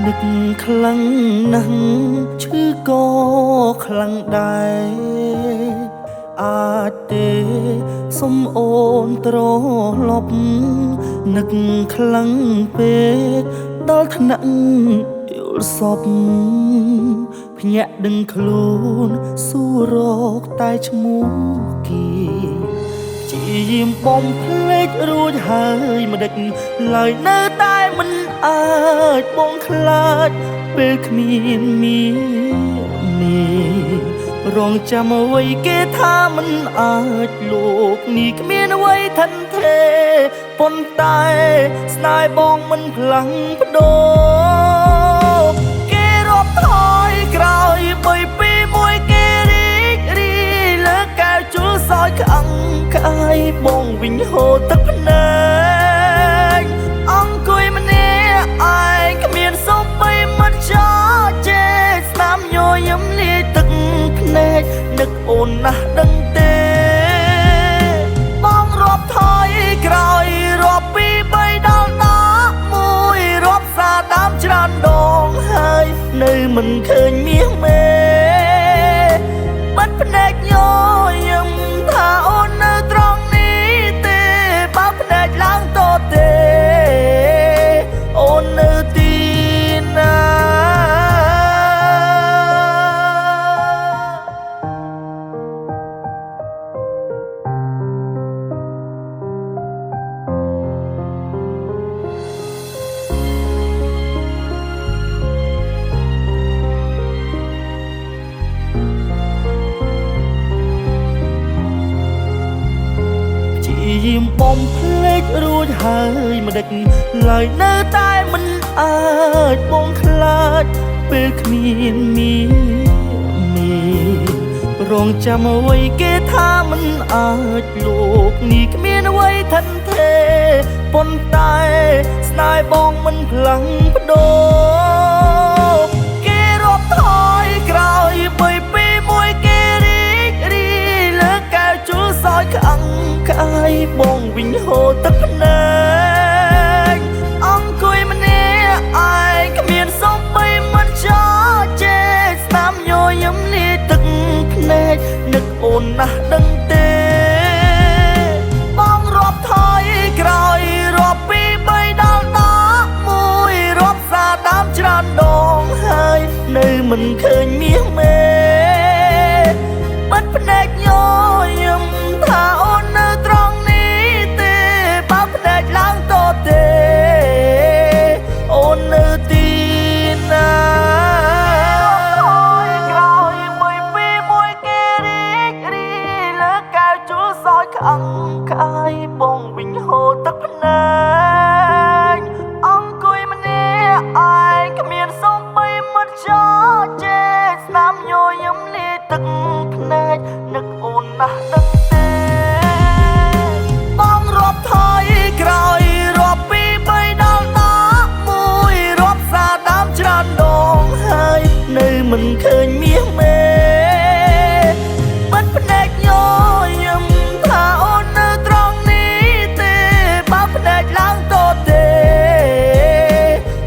នឹកខ្លាំងណាស់ឈឺក៏ខ្លាំងដែរអាចទេសុំអូនត្រឡប់នឹកខ្លាំងពេកដល់ថ្នាក់យល់សពភ្ញាក់ដឹងខ្លួនសួររកតែឈ្មោះគេជាយាមបំភ្លេចរួចហើយមិនដេចឡើយនៅតែមិនអាចបងខ្លាចពេលគ្មានមានរងចាំអ្វីគេថាមិនអាចលោកនេះគ្មានអ្វីថិនទេប៉ុន្តែស្នេហ៍បងមិនផ្លាំងប្ដូរគេរាប់ថយក្រោយ3 2 1គេរីលើកែវជុលសោយក្អឹងក្អែបងវិញហូរទឹកភ្នែកអង្គុយម្នាក់ឯងគ្មានសូម្បីមិត្តចោជេស្នាមញយឹមលាយទឹកភ្នែកនឹកអូនណាស់ដឹងទេបងរាប់ថយក្រោយរាប់ពី3ដល់11រាប់សារតាមច្រើនដងហើយនៅមិនឃើញមាសមេបាត់ភ្នែកញយឹមថាអូននៅត្រង់នេះទេបើភ្នែកឡើងតទេអូននៅទីណាយាមបំភ្លេចរួចហើយមិនដេចឡើយនៅតែមិនអាចបងខ្លាចពេលគ្មានមានរងចាំអ្វីគេថាមិនអាចលោកនេះគ្មានអ្វីថិនទេប៉ុន្តែស្នេហ៍បងមិនផ្លាំងប្ដូរគេរាប់ថយក្រោយ3 2 1គេរីលើកែវជុលសោយក្អឹងក្អែបងវិញហូរទឹកភ្នែកអង្គុយម្នាក់ឯងគ្មានសូម្បីមិត្តចោជេស្នាមញយឹមលាយទឹកភ្នែកនឹកអូនណាស់ដឹងទេបងរាប់ថយក្រោយរាប់ពី3ដល់11រាប់សារតាមច្រើនដងហើយនៅមិនឃើញមាសមេបាត់ភ្នែកញយឹមថាអូននៅត្រង់នេះទេបើភ្នែកឡើងតទេអូននៅទីណាក្រោយ1 2 1គេរីលើកែវជុលសោយក្អឹងក្អែបងវិញហូរទឹកភ្នែកអង្គុយម្នាក់ឯងគ្មានសូម្បីមិត្តចោជេស្នាមញយឹមលាយទឹកភ្នែកនឹកអូនណាស់ដឹងទេបងរាប់ថយក្រោយរាប់ពី3ដល់11រាប់សារតាមច្រើនដងហើយនៅមិនឃើញមាសមេបាត់ភ្នែកញយឹមថាអូននៅត្រង់នេះទេបើភ្នែកឡើងតទេ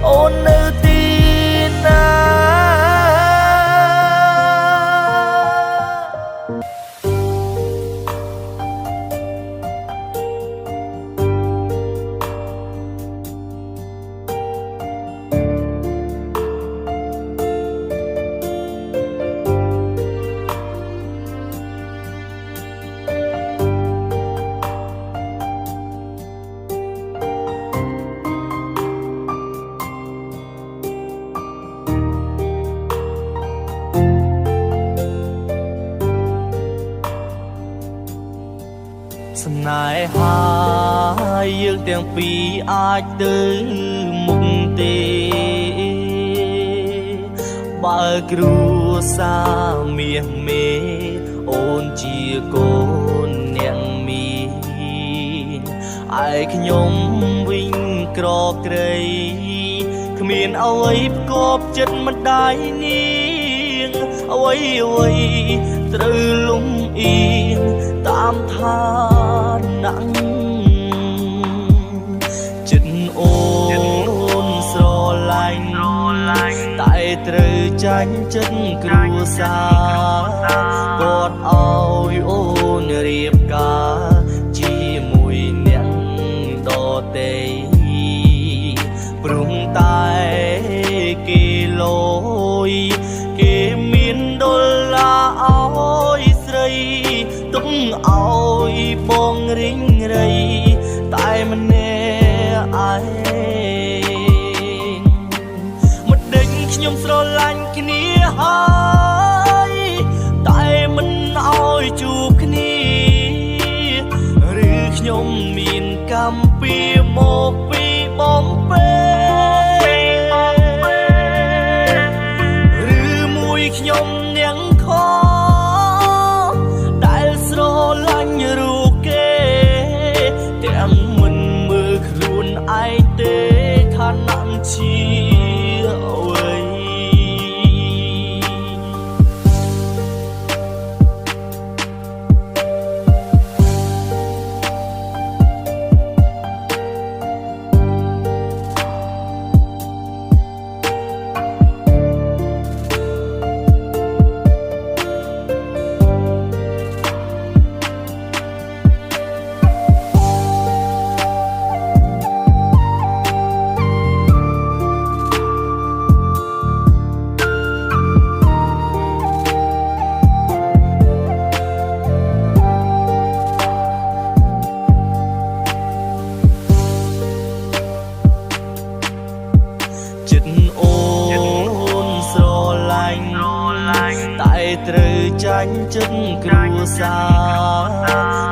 អូននៅទីណាស្នេហាយើងទាំងពីរអាចទៅមុខទេបើគ្រួសារមាសមេអូនជាកូនអ្នកមានឯខ្ញុំវិញក្រក្រៃគ្មានអ្វីផ្គប់ចិត្តម្ដាយនាងអ្វីត្រូវលំអៀងតាមឋានៈចិត្តអូនស្រឡាញ់ ត្រូវចាញ់ចិត្តគ្រួសារគាត់ឲ្យអូនរៀបការជាមួយអ្នកដទៃព្រមតែគេលយគេមានដុល្លារឲ្យស្រីទុកឲ្យបងរិញរៃតែម្នាក់ឯងមកដេញខ្ញុំស្រឡាញ់គ្នាហើយតែមិនឲ្យជួបគ្នាឬខ្ញុំមានកម្មពីមកពីបំពេឬមួយខ្ញុំនាងខដែលស្រឡាញ់រូបគេទាំងមិនមើលខ្លួនឯងទេឋានៈជាអ្វីចិត្តអូនស្រឡាញ់តែត្រូវចាញ់ចិត្តគ្រួសារ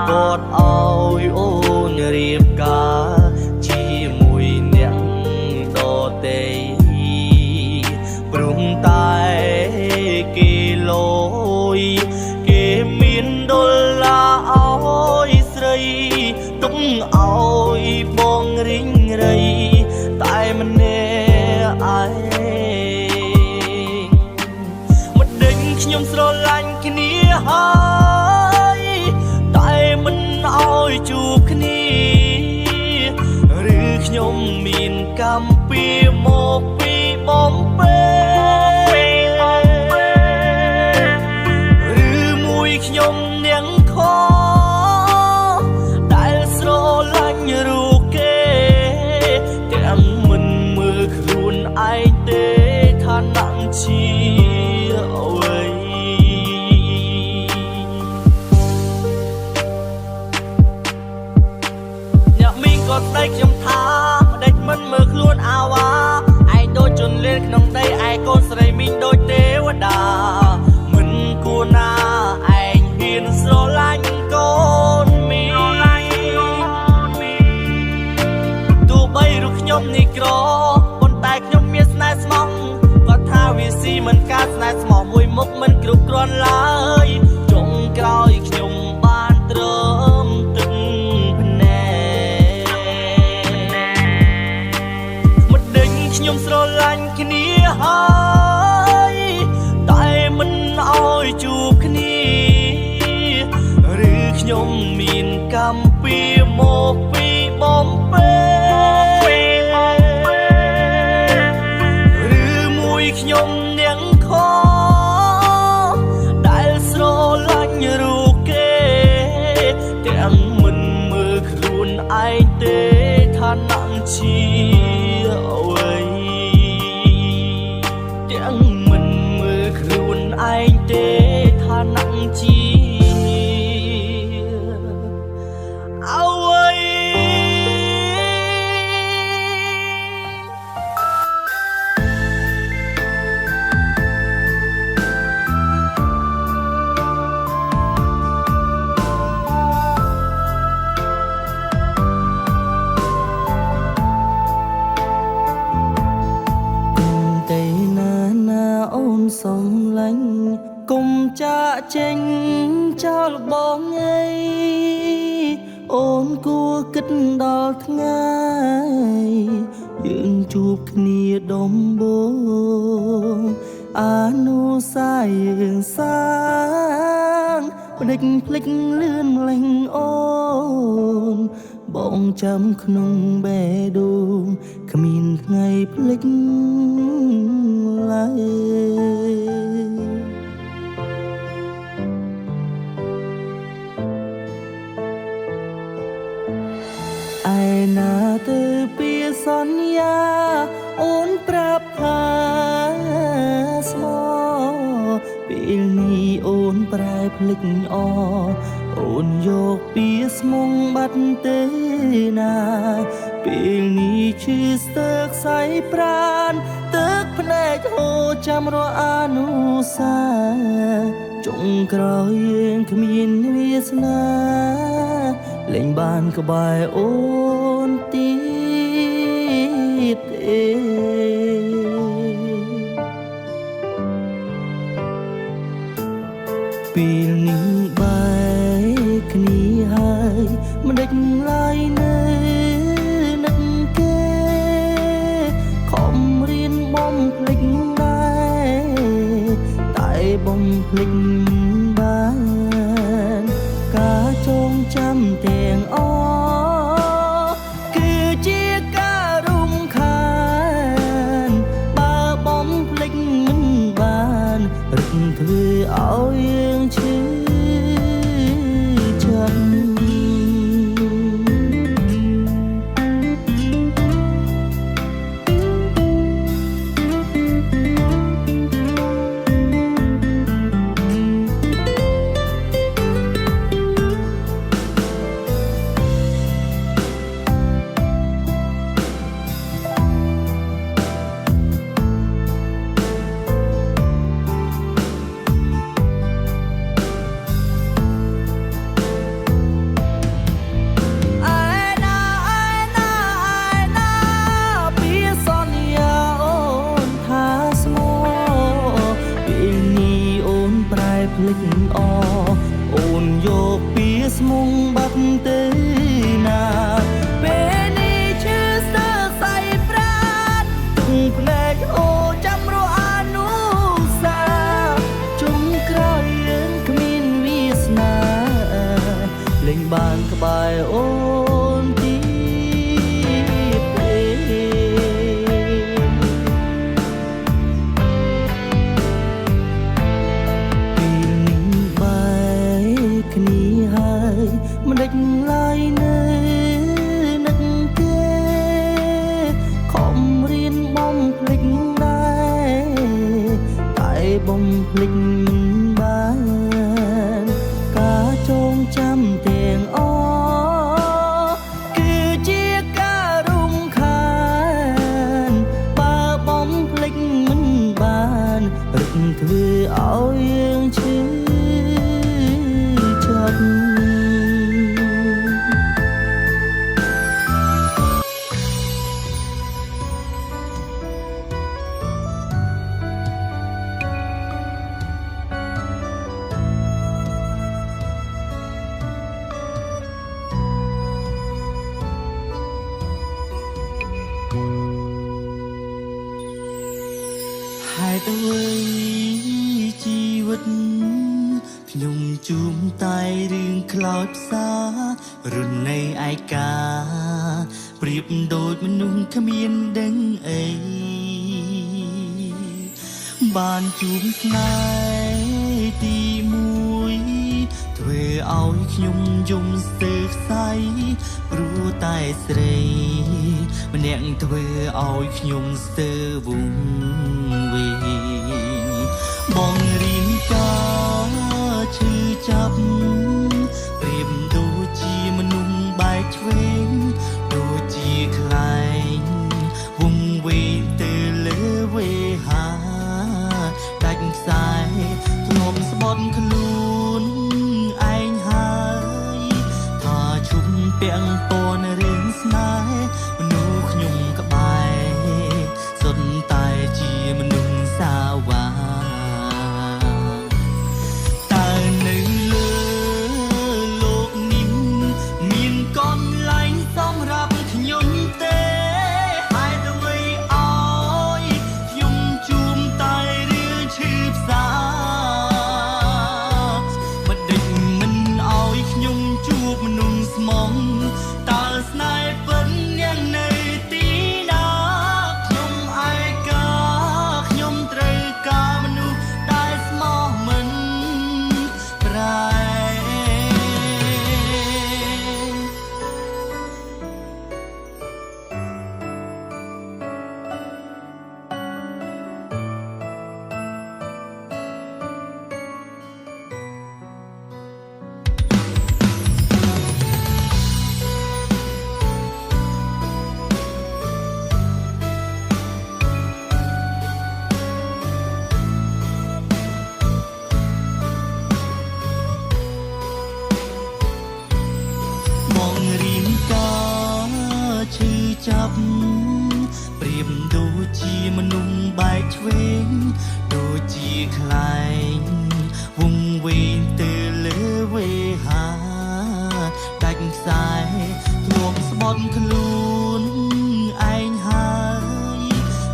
គាត់ឲ្យអូនរៀបការជាមួយអ្នកដទៃព្រមតែគេលយគេមានដុល្លារឲ្យស្រីទុកឲ្យបងរិញរៃតែម្នាក់ឯងមកដេញខ្ញុំស្រឡាញ់គ្នាហើយតែមិនឲ្យជួបគ្នាឬខ្ញុំមានកម្មពីមកពីបំពេឬមួយខ្ញុំនាងខដែលស្រឡាញ់រូបគេទាំងមិនមើលខ្លួនឯងទេឋានៈជាអ្វីអ្នកមីងក៏ស្ដីខ្ញុំថាម្ដេចមិនមើលខ្លួនអាវ៉ាឯងដូចជន់លៀនក្នុងដីឯកូនស្រីមីងដូចទេវតាមិនគួរណាឯងហ៊ានស្រឡាញ់កូនមីងទោះបីរូបខ្ញុំនេះក្រប៉ុន្តែខ្ញុំមានស្នេហ៍ស្មោះគាត់ថាវាស៊ីមិនការស្នេហ៍ស្មោះមួយមុខមិនគ្រប់គ្រាន់ឡើយចុងក្រោយខ្ញុំបានត្រឹមទឹកភ្នែកមកដេញខ្ញុំស្រឡាញ់គ្នាហើយតែមិនឲ្យជួបគ្នាឬខ្ញុំមានកម្មពីមកពីបំពេឬមួយខ្ញុំនាងខដែលស្រឡាញ់រូបគេទាំងមិនមើលខ្លួនឯងទេឋានៈជាអ្វីទាំងមិនមើលខ្លួនឯងទេឋានៈជាអ្វី សំឡាញ់គុំចាក់ចេញចោលបងអើយអូនគួរគិតដល់ថ្ងៃយើងជួបគ្នាដំបូងអានុសាយយើងសាងភ្លេចលឿនម្លេះអូនបងចាំក្នុងបេះដូងគ្មានថ្ងៃភ្លេច ឡៃឯណាទៅពីសន្យាអូនប្រាប់ថាស្មោពេលនេះអូនប្រែភ្លេចអអូនយកពីស្មុងបាត់ទេណាពេលនេះឈឺស្ទើរខ្សែប្រានទឹកភ្នែកហូរចាំរអនុសាចុងក្រោយយើងគ្មានវាសនាលែងបានក្បែរអូនទៀតទេពេលនេះបែកគ្នាហើយមិនដេចឡើយនៅនឹកគេខំរៀនបំភ្លេចដែរតែបំភ្លេចបានការចងចាំទាំងអស់គឺជាការរំខានបើបំភ្លេចមិនបានរឹកធ្វើឲ្យយើងឈឺចាប់ភ្លេចអូនយកពីស្មុងបាត់ទេណាពេលនេះឈឺស្ទើរខ្សែប្រាណទឹកភ្នែកអូចាំរអនុសាជុំក្រោយយើងគ្មានវាសនាលែងបានក្បែរអូនទៀតទេគ្នាហើយមិនដេចឡើយនៅនឹកគេខំរៀនបំភ្លេចដែរតែបំភ្លេចមិនបានការចងចាំទាំងអស់គឺជាការរំខានបើបំភ្លេចមិនបានរឹកធ្វើឲ្យយើងឈឺហេតុអ្វីជីវិតខ្ញុំជួមតែរឿងខ្លោចផ្សារនៃឯកាប្រៀបដូចមនុស្សគ្មានដឹងអីបានជួបស្នេហ៍ទីមួយធ្វើឲ្យខ្ញុំយំស្ទើរខ្សែព្រោះតែស្រីម្នាក់ធ្វើឲ្យខ្ញុំស្ទើរវង្វេងបងរៀនការឈឺចាប់ប្រៀបដូចជាមនុស្សបែកឆ្វេងដូចជាខ្លែងវង្វេងទៅលើវេហាដាច់ខ្សែធ្លាប់ស្បត់ខ្លួនឯងហើយថាឈុំពាំងពន់រឿងស្នេហ៍មនុស្សខ្ញុំក្បែរសុទ្ធតែ ជាមនុស្សបែកឆ្វេងដូចជាខ្លែងវងវែងទៅលើវេហាដាច់ខ្សែធ្លាប់ស្បត់ខ្លួនឯងហើយ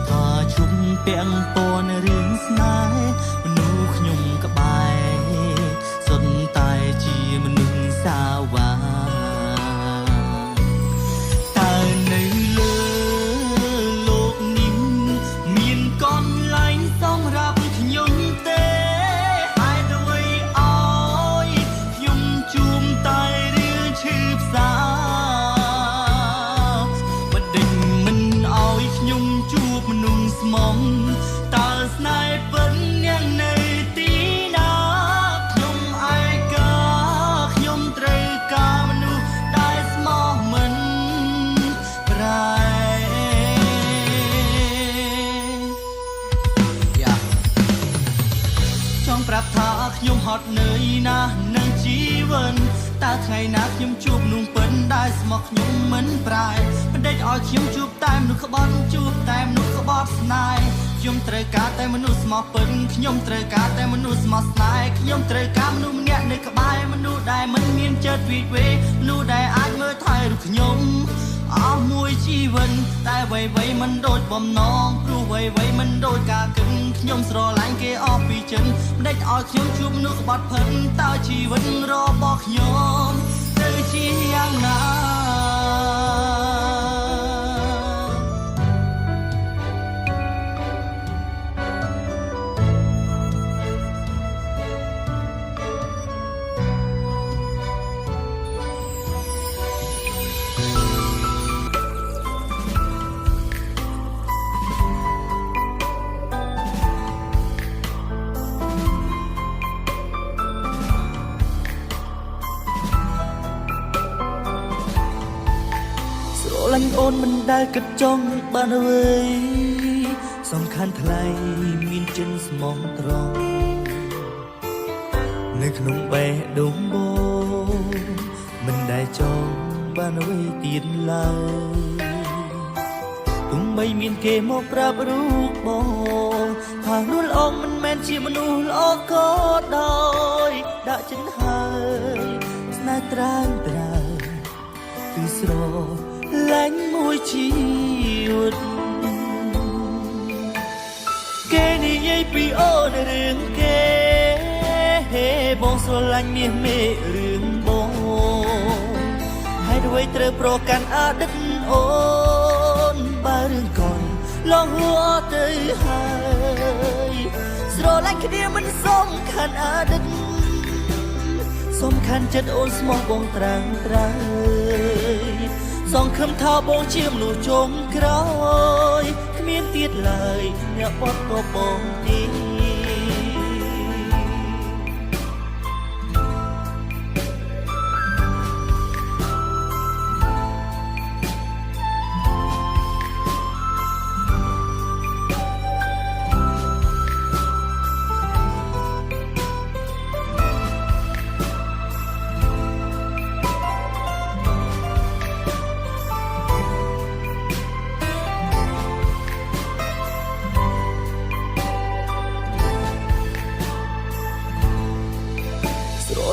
ថាជុំពាំងពណ៌រឿងស្នេហ៍មនុស្សខ្ញុំក្បែរសុទ្ធតែជាមនុស្សសាវ៉ាតើនៅលើលោកនេះមានកន្លែងសម្រាប់ខ្ញុំទេហេតុអ្វីឲ្យខ្ញុំជួមតែរឿងឈឺផ្សាមិនដេញមិនឲ្យខ្ញុំជួបមនុស្សស្មងតើស្នេហ៍ពិតអ្នកនៅទីណាខ្ញុំឯកាខ្ញុំត្រូវការមនុស្សដែលស្មោះមិនប្រែចង់ប្រាប់ថាខ្ញុំហត់នឿយណាស់នឹងជីវិតតើថ្ងៃណាខ្ញុំជួបនោះពិនដែលស្មោះខ្ញុំមិនប្រែមិនដេចឲ្យខ្ញុំជួបតែមនុស្សក្បត់ជួបតែមនុស្សក្បត់ស្នេហ៍ខ្ញុំត្រូវការតែមនុស្សស្មោះពិនខ្ញុំត្រូវការតែមនុស្សស្មោះស្នេហ៍ខ្ញុំត្រូវការមនុស្សម្នាក់នៅក្បែរមនុស្សដែលមិនមានចិត្តវិវេមនុស្សដែលអាចមើលថែរូបខ្ញុំអស់មួយជីវិតតែអ្វីៗមិនដូចបំណងព្រោះអ្វីៗមិនដូចការគិតខ្ញុំស្រឡាញ់គេអស់ពីចិនមិនដេចឲ្យខ្ញុំជួបមនុស្សក្បត់ផិនតើជីវិតរបស់ខ្ញុំទៅជាយ៉ាងណាលាញ់អូនមិនដែលគិតចង់បានអ្វីសំខាន់ថ្លៃមានចិនស្មងត្រង់នៅក្នុងបេះដូងបងមិនដែលចង់បានអ្វីទៀតឡើយទោះបីមានគេមកប្រាប់រូបបងថានោះល្អមិនមែនជាមនុស្សល្អក៏ដោយដាក់ចិនហើយស្នេហ៍ត្រាំត្រាគឺស្រឡាញ់មួយជីវិតគេនិយាយពីអូនរឿងគេបងស្រឡាញ់មាសមេរឿងបងហើយអ្វីត្រូវប្រកាន់អតីតអូនបើរឿងកូនឡងហួរទៅហើយស្រឡាញ់គ្នាមិនសំខាន់អតីតសំខាន់ចិត្តអូនស្មោះបងត្រាំងត្រើយសង្ឃឹមថាបងជាមនុស្សចុងក្រោយគ្មានទៀតឡើយអ្នកបត់ក៏បងទី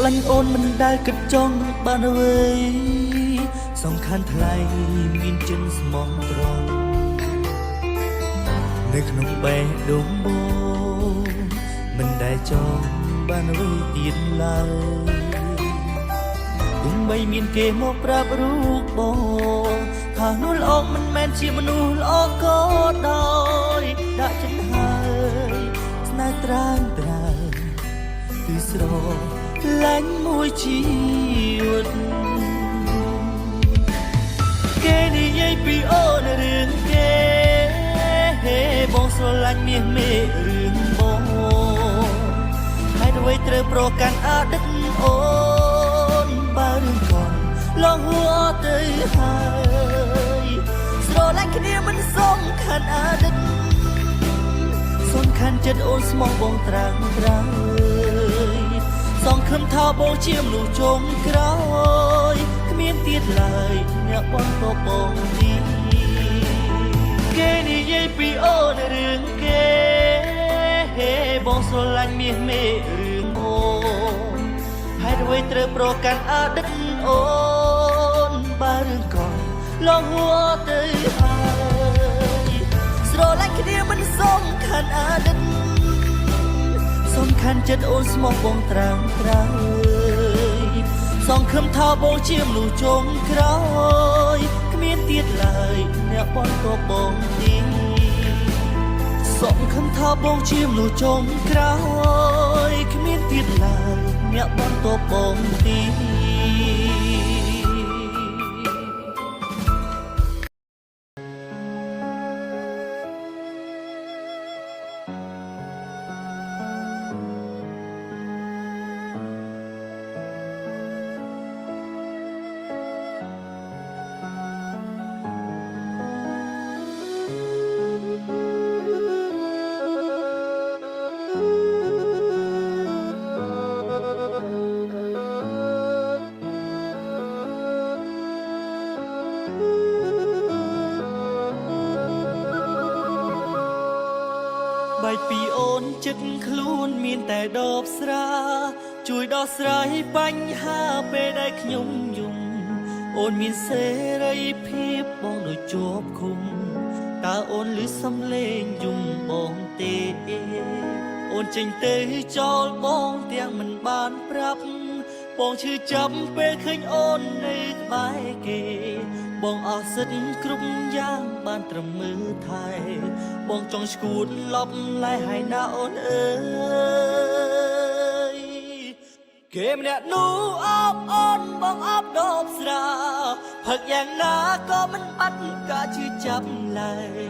លាញ់អូនមិនដែលគិតចង់បានអ្វីសំខាន់ថ្លៃមានចិនស្មងត្រង់នៅក្នុងបេះដូងបងមិនដែលចង់បានអ្វីទៀតឡើយទោះបីមានគេមកប្រាប់រូបបងថានោះល្អមិនមែនជាមនុស្សល្អក៏ដោយដាក់ចិនហើយស្នេហ៍ត្រាំត្រើយគឺស្រឡាញ់មួយជីវិតគេនិយាយពីអូនរឿងគេបងស្រឡាញ់មាសមេរឿងបងហើយអ្វីត្រូវប្រកាន់អតីតអូនបើរឿងកូនឡងហួរទៅហើយស្រឡាញ់គ្នាមិនសំខាន់អតីតសំខាន់ចិត្តអូនស្មោះបងត្រាំងត្រើយសង្ឃឹមថាបងជាមនុស្សចុងក្រោយគ្មានទៀតឡើយអ្នកបន់ក៏បងទី គេនិយាយពីអូនរឿងគេបងស្រឡាញ់មាសមេរឿងអូនហើយអ្វីត្រូវប្រកាន់អតីតអូនបើរឿងកូនលងហួរទៅហើយស្រឡាញ់គ្នាមិនសំខាន់អតីតសំខាន់ចិត្តអូនស្មោះបងត្រាំត្រើយសង្ឃឹមថាបងជាមនុស្សចុងក្រោយគ្មានទៀតឡើយអ្នកបន់ក៏បងទីសង្ឃឹមថាបងជាមនុស្សចុងក្រោយគ្មានទៀតឡើយអ្នកបន់ក៏បងទីបែកពីអូនចិត្តខ្លួនមានតែដបស្រាជួយដោះស្រាយបញ្ហាពេលដែលខ្ញុំយំអូនមានសេរីភាពបងដូចជាប់ឃុំតើអូនឮសំឡេងយំបងទេអូនចេញទៅចោលបងទាំងមិនបានប្រាប់បងឈឺចាប់ពេលឃើញអូននៅក្បែរគេបងអស់សិទ្ធគ្រប់យ៉ាងបានត្រឹមមើលថែបងចង់ឈួតលប់លែហើយណាអូនអើយគេម្នាក់នោះអបអូនបងអបដបស្រាផឹកយ៉ាងណាក៏មិនបាត់ការឈឺចាប់ឡើយ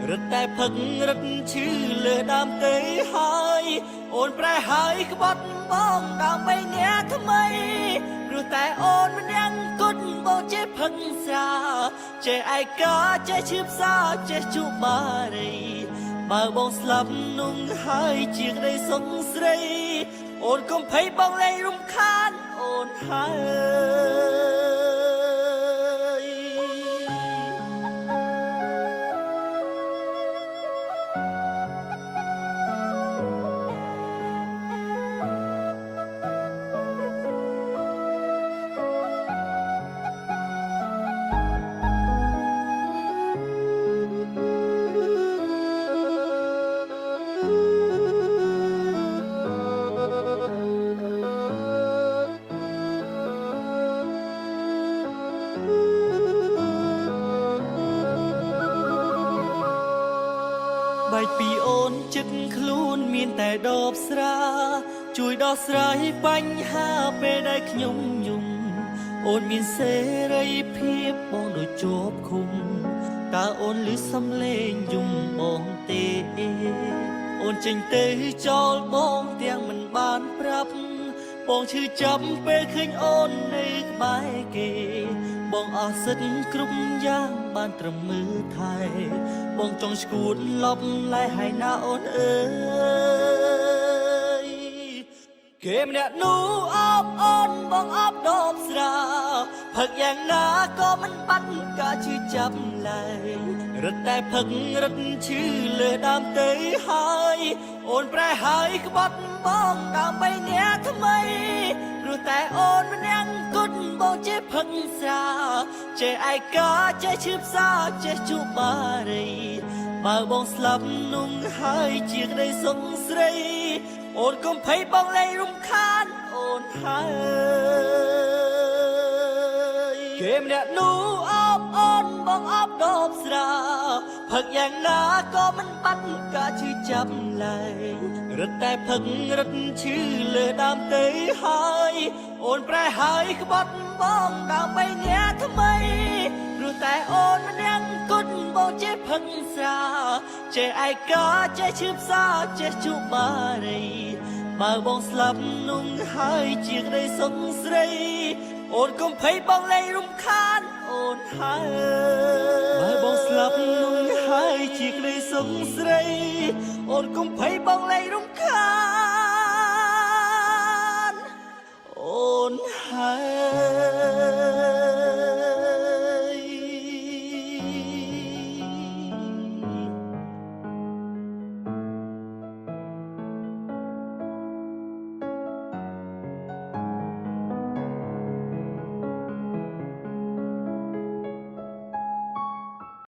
រត់តែផឹករត់ឈឺលើដើមទេហើយអូនប្រែហើយក្បត់បងដើម្បីអ្នកថ្មីព្រោះតែអូនម្នាក់គត់បងចេះផឹកស្រាចេះឯកាចេះឈឺផ្សាចេះជួបបារីបើបងស្លាប់នោះហើយជាក្តីសុខស្រីអូនកុំភ័យបងលែងរំខានអូនហើយបែកពីអូនចិត្តខ្លួនមានតែដបស្រាជួយដោះស្រាយបញ្ហាពេលដែលខ្ញុំយំអូនមានសេរីភាពបងដូចជាប់ឃុំតើអូនឮសំឡេងយំបងទេអូនចេញទៅចោលបងទាំងមិនបានប្រាប់បងឈឺចាប់ពេលឃើញអូននៅក្បែរគេបងអស់សិទ្ធគ្រប់យ៉ាងបានត្រឹមមើលថែបងចង់ឈួតលប់លែហើយណាអូនអើយគេម្នាក់នោះអបអូនបងអបដបស្រាផឹកយ៉ាងណាក៏មិនបាត់ការឈឺចាប់ឡើយរត់តែផឹករត់ឈឺលើដើមទេហើយអូនប្រែហើយក្បត់បងដើម្បីអ្នកថ្មីព្រោះតែអូនម្នាក់គត់បងចេះផឹកស្រាចេះឯកាចេះឈឺផ្សាចេះជួបបារីបើបងស្លាប់នោះហើយជាក្តីសុខស្រីអូនកុំភ័យបងលែងរំខានអូនហើយគេម្នាក់នោះអបអូនបងអបដបស្រាផឹកយ៉ាងណាក៏មិនបាត់ការឈឺចាប់ឡើយរត់តែផឹករត់ឈឺលើដើមទេហើយអូនប្រែហើយក្បត់បងដើម្បីអ្នកថ្មីព្រោះតែអូនម្នាក់គត់បងចេះផឹកស្រាចេះឯកាចេះឈឺផ្សាចេះជួបបារីបើបងស្លាប់នោះហើយជាក្តីសុខស្រីអូនកុំភ័យបងលែងរំខានអូនហើយបើបងស្លាប់នោះហើយជាក្តីសុខស្រីអូនកុំភ័យបងលែងរំខាន